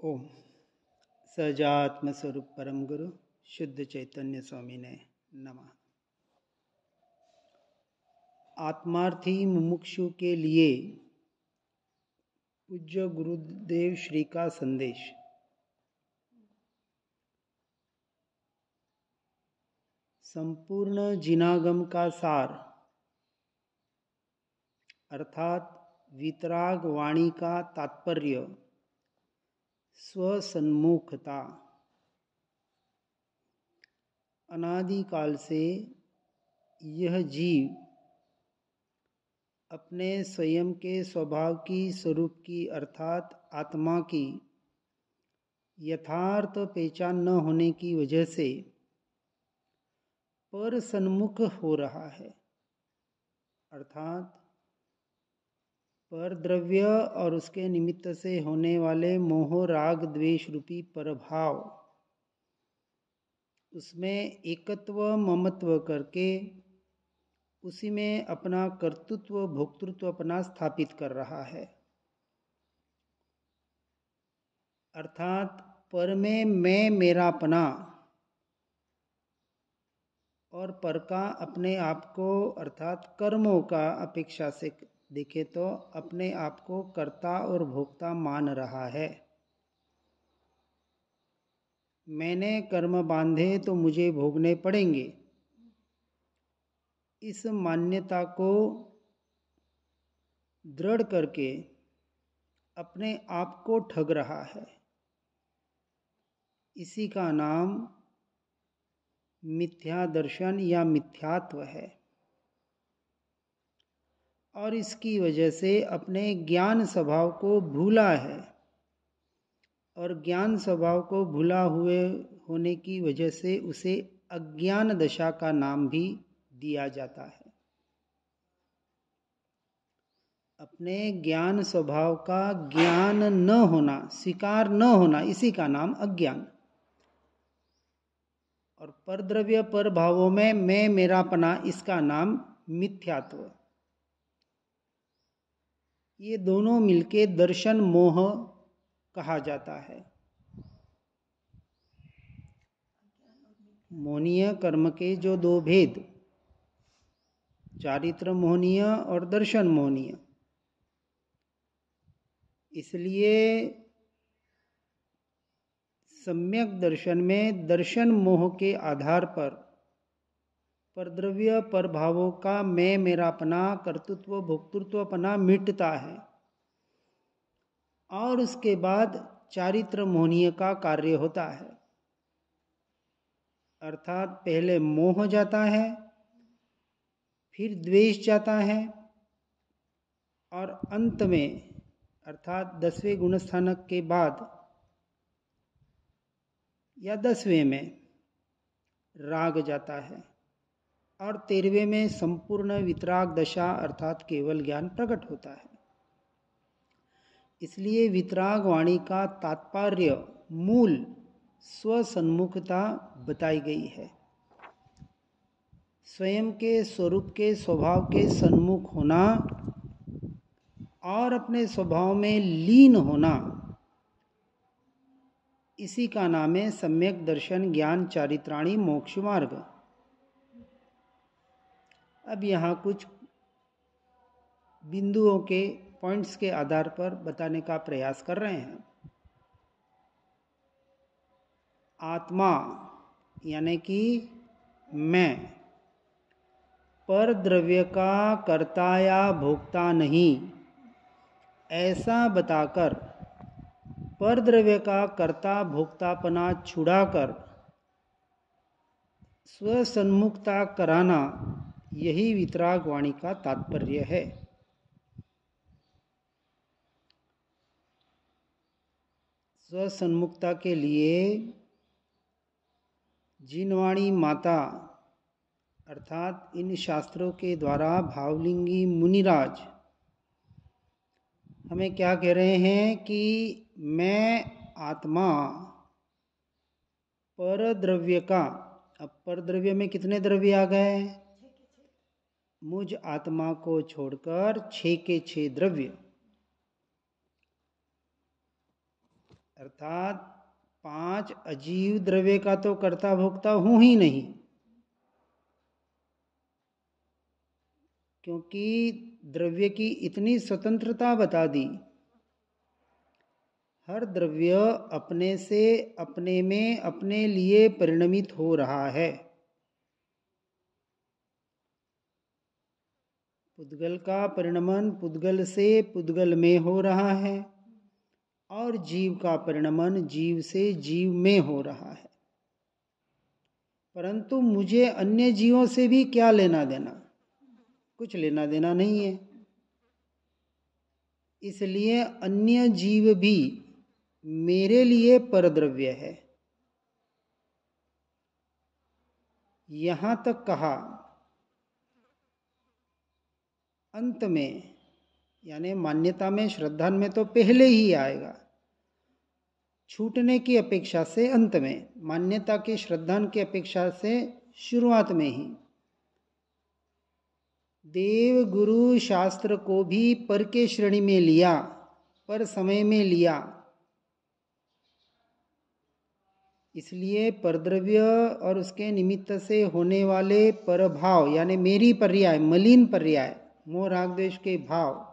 ओम सजात्म स्वरूप परम गुरु शुद्ध चैतन्य स्वामी ने नमः। आत्मार्थी मुमुक्षु के लिए पूज्य गुरुदेव श्री का संदेश। संपूर्ण जिनागम का सार अर्थात वितराग वाणी का तात्पर्य स्वसन्मुखता। अनादिकाल से यह जीव अपने स्वयं के स्वभाव की स्वरूप की अर्थात आत्मा की यथार्थ पहचान न होने की वजह से पर सन्मुख हो रहा है, अर्थात पर द्रव्य और उसके निमित्त से होने वाले मोह राग द्वेष रूपी परभाव, उसमें एकत्व ममत्व करके उसी में अपना कर्तृत्व भोक्तृत्व अपना स्थापित कर रहा है। अर्थात पर में मैं मेरापना और पर का अपने आप को अर्थात कर्मों का अपेक्षा से देखे तो अपने आप को कर्ता और भोक्ता मान रहा है। मैंने कर्म बांधे तो मुझे भोगने पड़ेंगे, इस मान्यता को दृढ़ करके अपने आप को ठग रहा है। इसी का नाम मिथ्या दर्शन या मिथ्यात्व है। और इसकी वजह से अपने ज्ञान स्वभाव को भूला है, और ज्ञान स्वभाव को भूला हुए होने की वजह से उसे अज्ञान दशा का नाम भी दिया जाता है। अपने ज्ञान स्वभाव का ज्ञान न होना, स्वीकार न होना, इसी का नाम अज्ञान। और परद्रव्य पर भावों में मैं मेरापना, इसका नाम मिथ्यात्व। ये दोनों मिलके दर्शन मोह कहा जाता है। मोहनीय कर्म के जो दो भेद, चारित्र मोहनीय और दर्शन मोहनीय, इसलिए सम्यक दर्शन में दर्शन मोह के आधार पर परद्रव्य पर भावों का मैं मेरापना कर्तृत्व भोक्तृत्वपना मिटता है, और उसके बाद चारित्र मोहनीय का कार्य होता है। अर्थात पहले मोह जाता है, फिर द्वेष जाता है, और अंत में अर्थात 10वें गुणस्थानक के बाद या 10वें में राग जाता है, और 13वें में संपूर्ण वितराग दशा अर्थात केवल ज्ञान प्रकट होता है। इसलिए वितराग वाणी का तात्पर्य मूल स्वसन्मुखता बताई गई है। स्वयं के स्वरूप के स्वभाव के सन्मुख होना और अपने स्वभाव में लीन होना, इसी का नाम है सम्यक दर्शन ज्ञान चारित्राणी मोक्ष मार्ग। अब यहाँ कुछ बिंदुओं के पॉइंट्स के आधार पर बताने का प्रयास कर रहे हैं। आत्मा यानी कि मैं पर द्रव्य का कर्ता या भोक्ता नहीं, ऐसा बताकर पर द्रव्य का कर्ता भोक्तापना छुड़ाकर स्वसन्मुखता कराना, यही वितराग वाणी का तात्पर्य है। स्वसन्मुखता के लिए जिनवाणी माता अर्थात इन शास्त्रों के द्वारा भावलिंगी मुनिराज हमें क्या कह रहे हैं कि मैं आत्मा पर द्रव्य का, अब पर द्रव्य में कितने द्रव्य आ गए? मुझ आत्मा को छोड़कर 6 के 6 द्रव्य। अर्थात 5 अजीव द्रव्य का तो कर्ता भोक्ता हूं ही नहीं, क्योंकि द्रव्य की इतनी स्वतंत्रता बता दी। हर द्रव्य अपने से अपने में अपने लिए परिणमित हो रहा है। पुद्गल का परिणमन पुद्गल से पुद्गल में हो रहा है और जीव का परिणमन जीव से जीव में हो रहा है। परंतु मुझे अन्य जीवों से भी क्या लेना देना? कुछ लेना देना नहीं है। इसलिए अन्य जीव भी मेरे लिए परद्रव्य है। यहां तक कहा। अंत में यानी मान्यता में श्रद्धा में तो पहले ही आएगा, छूटने की अपेक्षा से अंत में, मान्यता की श्रद्धा की अपेक्षा से शुरुआत में ही। देव गुरु शास्त्र को भी पर के श्रेणी में लिया, पर समय में लिया। इसलिए परद्रव्य और उसके निमित्त से होने वाले परभाव यानी मेरी पर्याय, मलिन पर्याय, मोह राग द्वेष के भाव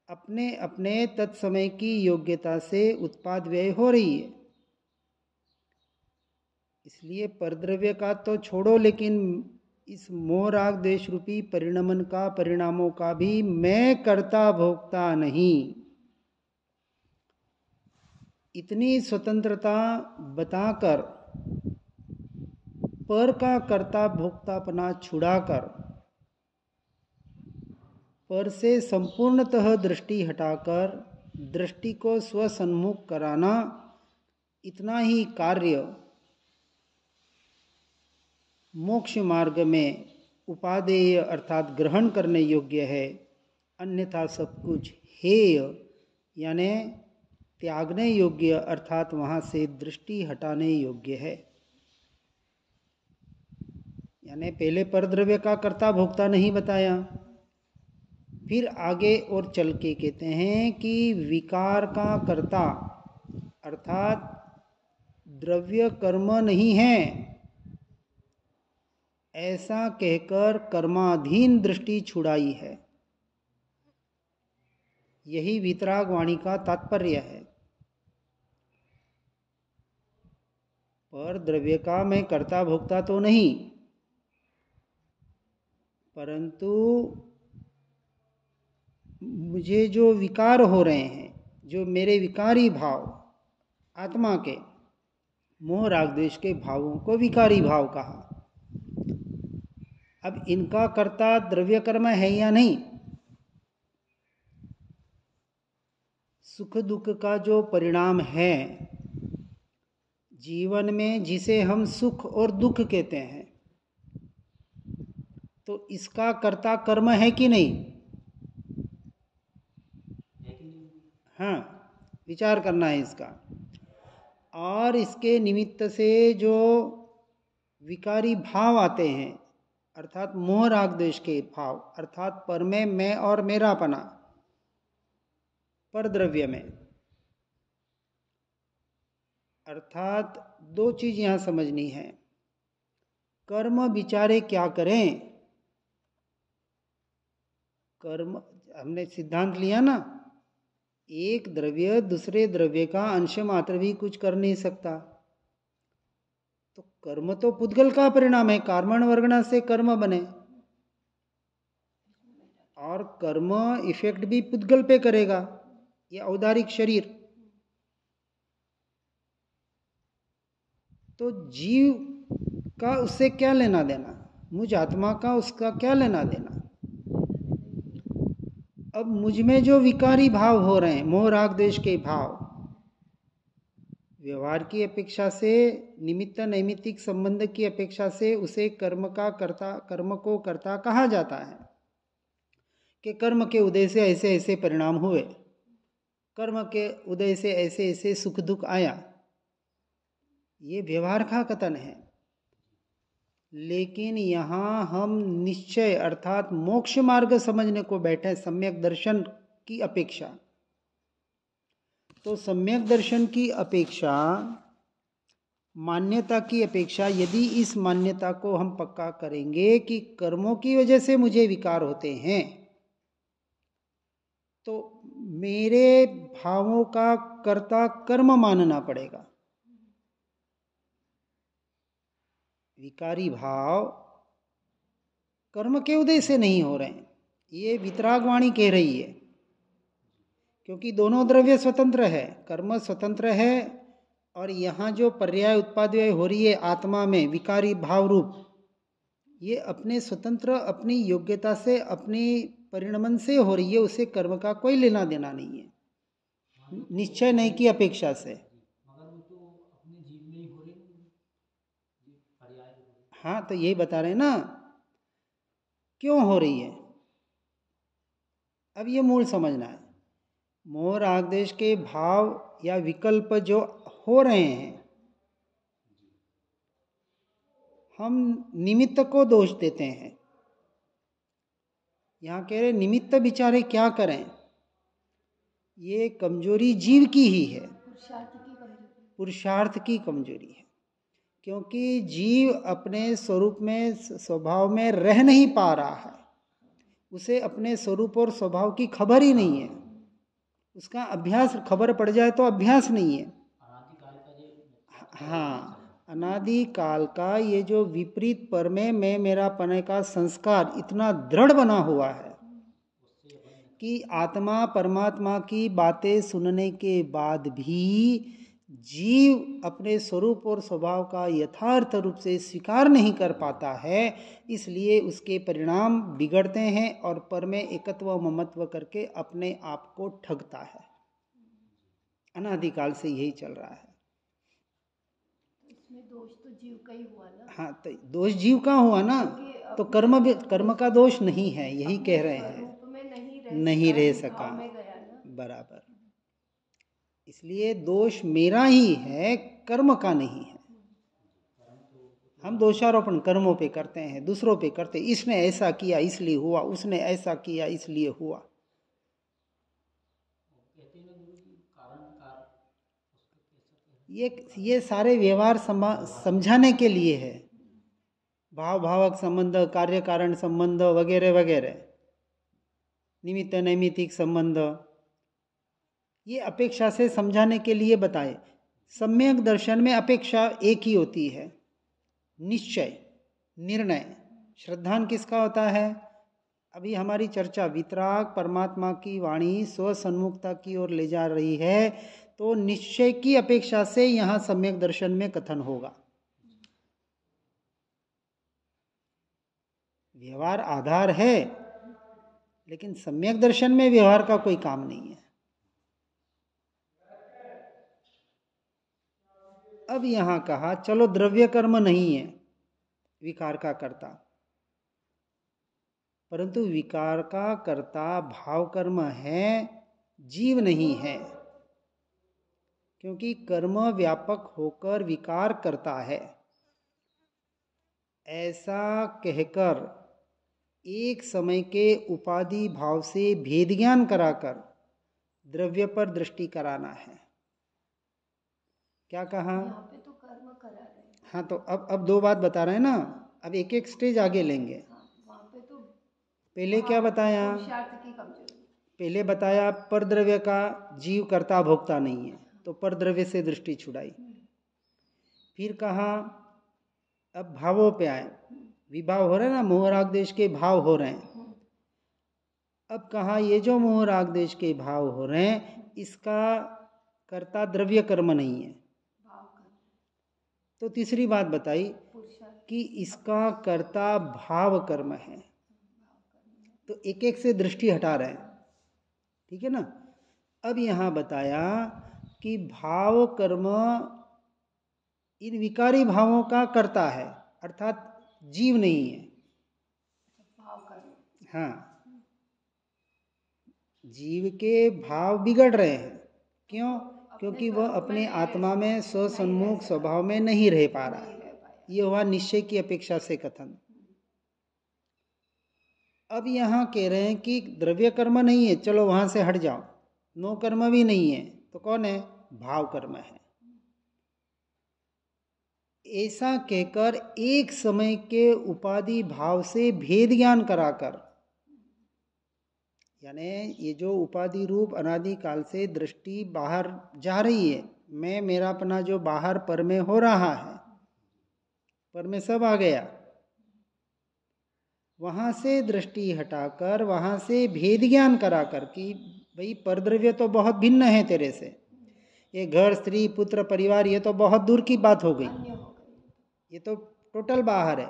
अपने अपने तत्समय की योग्यता से उत्पाद व्यय हो रही है। इसलिए परद्रव्य का तो छोड़ो, लेकिन इस मोह राग द्वेष रूपी परिणमन का, परिणामों का भी मैं कर्ता भोक्ता नहीं। इतनी स्वतंत्रता बताकर पर का कर्ता भोक्तापना छुड़ाकर पर से संपूर्णतः दृष्टि हटाकर दृष्टि को स्वसन्मुख कराना, इतना ही कार्य मोक्ष मार्ग में उपादेय अर्थात ग्रहण करने योग्य है। अन्यथा सब कुछ हेय यानी त्यागने योग्य अर्थात वहां से दृष्टि हटाने योग्य है। यानी पहले परद्रव्य का कर्ता भोक्ता नहीं बताया, फिर आगे और चल के कहते हैं कि विकार का कर्ता अर्थात द्रव्य कर्म नहीं है, ऐसा कहकर कर्माधीन दृष्टि छुड़ाई है। यही वीतराग वाणी का तात्पर्य है। पर द्रव्य का मैं कर्ता भोक्ता तो नहीं, परंतु मुझे जो विकार हो रहे हैं, जो मेरे विकारी भाव आत्मा के, मोह राग द्वेष के भावों को विकारी भाव कहा। अब इनका कर्ता द्रव्य कर्म है या नहीं? सुख दुख का जो परिणाम है जीवन में, जिसे हम सुख और दुख कहते हैं, तो इसका कर्ता कर्म है कि नहीं? हाँ, विचार करना है इसका। और इसके निमित्त से जो विकारी भाव आते हैं अर्थात मोह राग द्वेष के भाव, अर्थात पर में मैं और मेरापना, पर द्रव्य में, अर्थात दो चीज यहां समझनी है। कर्म बिचारे क्या करें? कर्म हमने सिद्धांत लिया ना, एक द्रव्य दूसरे द्रव्य का अंश मात्र भी कुछ कर नहीं सकता। तो कर्म तो पुद्गल का परिणाम है, कर्मण वर्गणा से कर्म बने, और कर्म इफेक्ट भी पुद्गल पे करेगा, ये औदारिक शरीर। तो जीव का उससे क्या लेना देना? मुझ आत्मा का उसका क्या लेना देना? अब मुझ में जो विकारी भाव हो रहे हैं, मोह राग द्वेष के भाव, व्यवहार की अपेक्षा से, निमित्त नैमित्तिक संबंध की अपेक्षा से उसे कर्म का कर्ता, कर्म को कर्ता कहा जाता है कि कर्म के उदय से ऐसे ऐसे परिणाम हुए, कर्म के उदय से ऐसे ऐसे सुख दुख आया। ये व्यवहार का कथन है। लेकिन यहाँ हम निश्चय अर्थात मोक्ष मार्ग समझने को बैठे, सम्यक दर्शन की अपेक्षा। तो सम्यक दर्शन की अपेक्षा, मान्यता की अपेक्षा, यदि इस मान्यता को हम पक्का करेंगे कि कर्मों की वजह से मुझे विकार होते हैं, तो मेरे भावों का कर्ता कर्म मानना पड़ेगा। विकारी भाव कर्म के उदय से नहीं हो रहे हैं, ये वितरागवाणी कह रही है। क्योंकि दोनों द्रव्य स्वतंत्र है, कर्म स्वतंत्र है, और यहाँ जो पर्याय उत्पाद्य हो रही है आत्मा में विकारी भाव रूप, ये अपने स्वतंत्र, अपनी योग्यता से, अपनी परिणमन से हो रही है, उसे कर्म का कोई लेना देना नहीं है, निश्चय नहीं की अपेक्षा से। हाँ, तो यही बता रहे हैं ना क्यों हो रही है। अब ये मूल समझना है। मोह राग द्वेष के भाव या विकल्प जो हो रहे हैं, हम निमित्त को दोष देते हैं। यहाँ कह रहे निमित्त बेचारे क्या करें, ये कमजोरी जीव की ही है, पुरुषार्थ की कमजोरी है। क्योंकि जीव अपने स्वरूप में, स्वभाव में रह नहीं पा रहा है, उसे अपने स्वरूप और स्वभाव की खबर ही नहीं है। उसका अभ्यास, खबर पड़ जाए तो अभ्यास नहीं है। हाँ, अनादि काल का ये जो विपरीत पर में मैं मेरा पने का संस्कार इतना दृढ़ बना हुआ है कि आत्मा परमात्मा की बातें सुनने के बाद भी जीव अपने स्वरूप और स्वभाव का यथार्थ रूप से स्वीकार नहीं कर पाता है, इसलिए उसके परिणाम बिगड़ते हैं और पर में एकत्व ममत्व करके अपने आप को ठगता है। अनादिकाल से यही चल रहा है। इसमें दोष तो जीव का ही हुआ ना। हाँ, तो दोष जीव का हुआ ना, तो कर्म का दोष नहीं है, यही कह रहे हैं। नहीं रह सका, बराबर। इसलिए दोष मेरा ही है, कर्म का नहीं है। हम दोषारोपण कर्मों पे करते हैं, दूसरों पे करते हैं, इसने ऐसा किया इसलिए हुआ, उसने ऐसा किया इसलिए हुआ। ये सारे व्यवहार समझाने के लिए है। भाव भावक संबंध, कार्य कारण संबंध वगैरह वगैरह, निमित्त नैमित्तिक संबंध, ये अपेक्षा से समझाने के लिए बताए। सम्यक दर्शन में अपेक्षा एक ही होती है, निश्चय, निर्णय। श्रद्धान किसका होता है? अभी हमारी चर्चा वितराग परमात्मा की वाणी स्वसन्मुखता की ओर ले जा रही है, तो निश्चय की अपेक्षा से यहाँ सम्यक दर्शन में कथन होगा। व्यवहार आधार है, लेकिन सम्यक दर्शन में व्यवहार का कोई काम नहीं है। अब यहां कहा चलो द्रव्य कर्म नहीं है विकार का कर्ता, परंतु विकार का कर्ता भाव कर्म है, जीव नहीं है। क्योंकि कर्म व्यापक होकर विकार करता है, ऐसा कहकर एक समय के उपाधि भाव से भेद ज्ञान कराकर द्रव्य पर दृष्टि कराना है। क्या कहा? यहाँ पे तो कर्म करा रहे हैं। हाँ, तो अब दो बात बता रहे हैं ना, अब एक एक स्टेज आगे लेंगे। हाँ, वहाँ पे तो पहले क्या बताया? की कमजोरी। पहले बताया पर द्रव्य का जीव कर्ता भोक्ता नहीं है, तो पर द्रव्य से दृष्टि छुड़ाई। फिर कहा अब भावों पे आए, विभाव हो रहे हैं ना, मोह राग द्वेष के भाव हो रहे हैं। अब कहा ये जो मोह राग द्वेष के भाव हो रहे हैं, इसका कर्ता द्रव्य कर्म नहीं है। तो तीसरी बात बताई कि इसका कर्ता भाव कर्म है। तो एक एक से दृष्टि हटा रहे हैं, ठीक है ना। अब यहाँ बताया कि भाव कर्म इन विकारी भावों का कर्ता है, अर्थात जीव नहीं है। हाँ, जीव के भाव बिगड़ रहे हैं। क्यों? क्योंकि वह अपने आत्मा में स्वसन्मुख स्वभाव में नहीं रह पा रहा है। ये हुआ निश्चय की अपेक्षा से कथन। अब यहाँ कह रहे हैं कि द्रव्य कर्म नहीं है, चलो वहां से हट जाओ, नो कर्म भी नहीं है, तो कौन है? भाव कर्म है। ऐसा कहकर एक समय के उपाधि भाव से भेद ज्ञान कराकर, यानी ये जो उपाधि रूप अनादि काल से दृष्टि बाहर जा रही है, मैं मेरापना जो बाहर पर में हो रहा है, पर में सब आ गया, वहां से दृष्टि हटाकर वहां से भेद ज्ञान कराकर कि भाई परद्रव्य तो बहुत भिन्न है तेरे से, ये घर स्त्री पुत्र परिवार ये तो बहुत दूर की बात हो गई, ये तो टोटल बाहर है।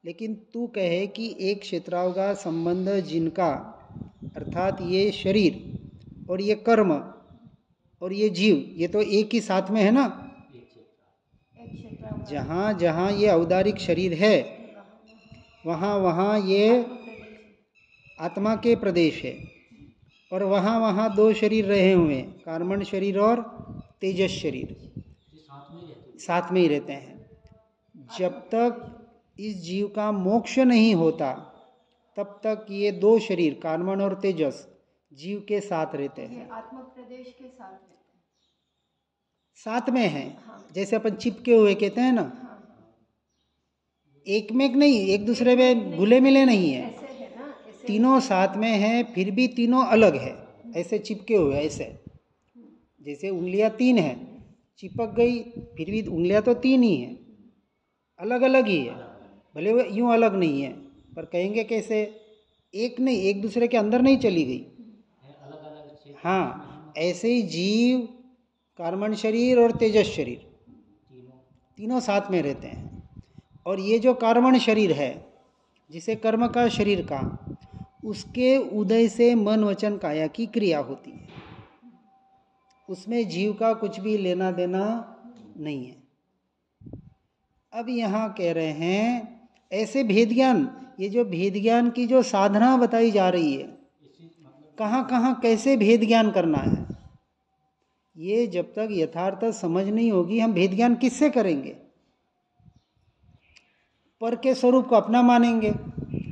लेकिन तू कहे कि एक क्षेत्रावगा संबंध जिनका, अर्थात ये शरीर और ये कर्म और ये जीव, ये तो एक ही साथ में है ना, जहाँ जहाँ ये औदारिक शरीर है वहाँ वहाँ ये आत्मा के प्रदेश है, और वहाँ वहाँ दो शरीर रहे हुए हैं, कार्मण शरीर और तेजस शरीर, साथ में ही रहते हैं। जब तक इस जीव का मोक्ष नहीं होता तब तक ये दो शरीर कार्मण और तेजस जीव के साथ रहते हैं, आत्म प्रदेश के साथ रहते हैं, साथ में है। हाँ। जैसे अपन चिपके हुए कहते हैं ना, एक में नहीं, एक दूसरे में घुले मिले नहीं है, ऐसे है ना, ऐसे तीनों साथ में है फिर भी तीनों अलग है, ऐसे चिपके हुए, ऐसे जैसे उंगलियां तीन है, चिपक गई फिर भी उंगलियां तो तीन ही है, अलग अलग ही है, भले वो यूं अलग नहीं है, पर कहेंगे कैसे, एक नहीं, एक दूसरे के अंदर नहीं चली गई। हाँ, ऐसे ही जीव कार्मण शरीर और तेजस शरीर तीनों साथ में रहते हैं। और ये जो कार्मण शरीर है, जिसे कर्म का शरीर का, उसके उदय से मन वचन काया की क्रिया होती है, उसमें जीव का कुछ भी लेना देना नहीं है। अब यहाँ कह रहे हैं ऐसे भेद ज्ञान, ये जो भेद ज्ञान की जो साधना बताई जा रही है, कहाँ कहाँ कैसे भेद ज्ञान करना है, ये जब तक यथार्थ समझ नहीं होगी हम भेद ज्ञान किससे करेंगे? पर के स्वरूप को अपना मानेंगे,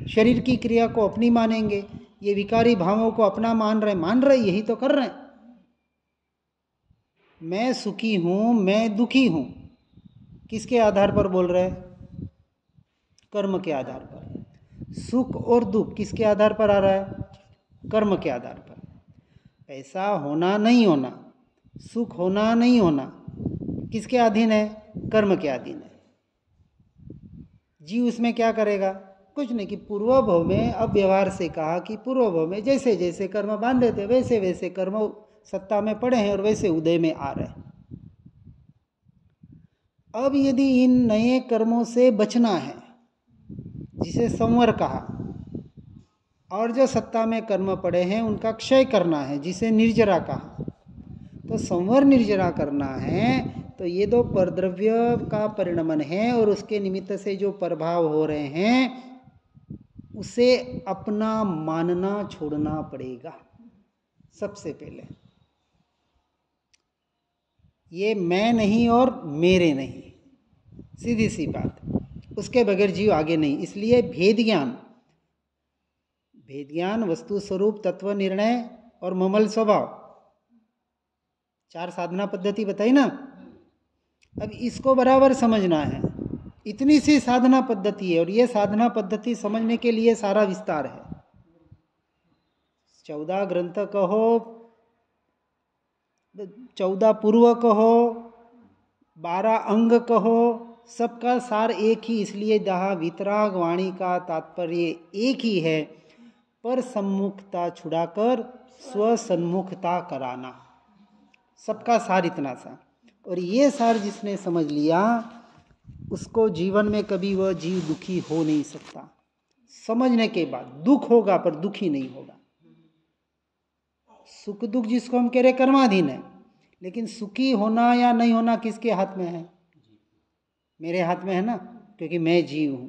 शरीर की क्रिया को अपनी मानेंगे, ये विकारी भावों को अपना मान रहे, यही तो कर रहे हैं। मैं सुखी हूं, मैं दुखी हूं, किसके आधार पर बोल रहे हैं? कर्म के आधार पर। सुख और दुख किसके आधार पर आ रहा है? कर्म के आधार पर। ऐसा होना नहीं होना, सुख होना नहीं होना किसके अधीन है? कर्म के अधीन है। जीव उसमें क्या करेगा? कुछ नहीं, कि पूर्व भव में, अब व्यवहार से कहा कि पूर्व भव में जैसे जैसे कर्म बांधे थे वैसे वैसे कर्म सत्ता में पड़े हैं और वैसे उदय में आ रहे हैं। अब यदि इन नए कर्मों से बचना है, जिसे संवर कहा, और जो सत्ता में कर्म पड़े हैं उनका क्षय करना है, जिसे निर्जरा कहा, तो संवर निर्जरा करना है, तो ये दो परद्रव्य का परिणमन है और उसके निमित्त से जो प्रभाव हो रहे हैं उसे अपना मानना छोड़ना पड़ेगा। सबसे पहले ये मैं नहीं और मेरे नहीं, सीधी सी बात, उसके बगैर जीव आगे नहीं। इसलिए भेद ज्ञान, वस्तु स्वरूप, तत्व निर्णय और ममल स्वभाव, 4 साधना पद्धति बताई ना। अब इसको बराबर समझना है, इतनी सी साधना पद्धति है, और ये साधना पद्धति समझने के लिए सारा विस्तार है। 14 ग्रंथ कहो, 14 पूर्व कहो, 12 अंग कहो, सबका सार एक ही। इसलिए दहा वितराग वाणी का तात्पर्य एक ही है, पर सम्मुखता छुड़ाकर स्वसन्मुखता कराना, सबका सार इतना सा। और ये सार जिसने समझ लिया उसको जीवन में कभी वह जीव दुखी हो नहीं सकता। समझने के बाद दुख होगा पर दुखी नहीं होगा। सुख दुख जिसको हम कह रहे कर्माधीन है, लेकिन सुखी होना या नहीं होना किसके हाथ में है? मेरे हाथ में है ना, क्योंकि मैं जीव हूं।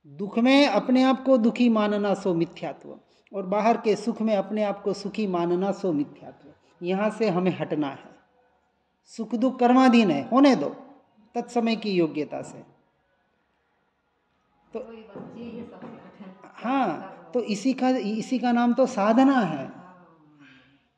दुख में अपने आप को दुखी मानना सो मिथ्यात्व, और बाहर के सुख में अपने आप को सुखी मानना सो मिथ्यात्व। यहां से हमें हटना है। सुख दुख कर्माधीन है, होने दो तत्समय की योग्यता से। तो हाँ, तो इसी का नाम तो साधना है।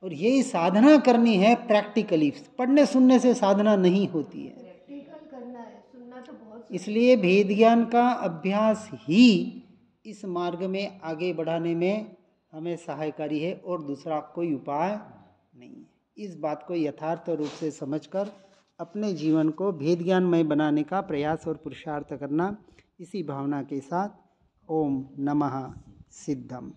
और यही साधना करनी है प्रैक्टिकली। पढ़ने सुनने से साधना नहीं होती है, प्रैक्टिकल करना है, सुनना तो बहुत। इसलिए भेद ज्ञान का अभ्यास ही इस मार्ग में आगे बढ़ाने में हमें सहायकारी है और दूसरा कोई उपाय नहीं है। इस बात को यथार्थ रूप से समझकर अपने जीवन को भेद ज्ञानमय बनाने का प्रयास और पुरुषार्थ करना। इसी भावना के साथ ओम नमः सिद्धम।